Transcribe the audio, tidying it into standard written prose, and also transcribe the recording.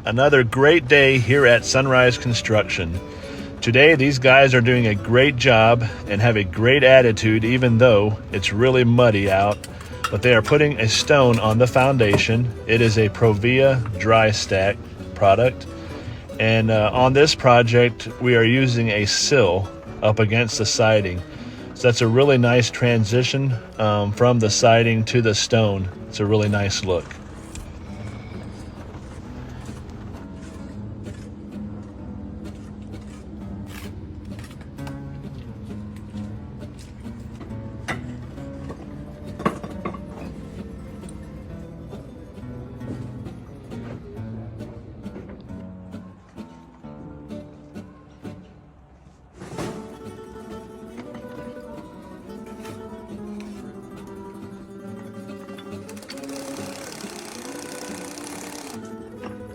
Another great day here at Sunrise Construction. Today these guys are doing a great job and have a great attitude even though it's really muddy out, but they are putting a stone on the foundation. It is a Provia dry stack product, and on this project we are using a sill up against the siding. So that's a really nice transition from the siding to the stone. It's a really nice look.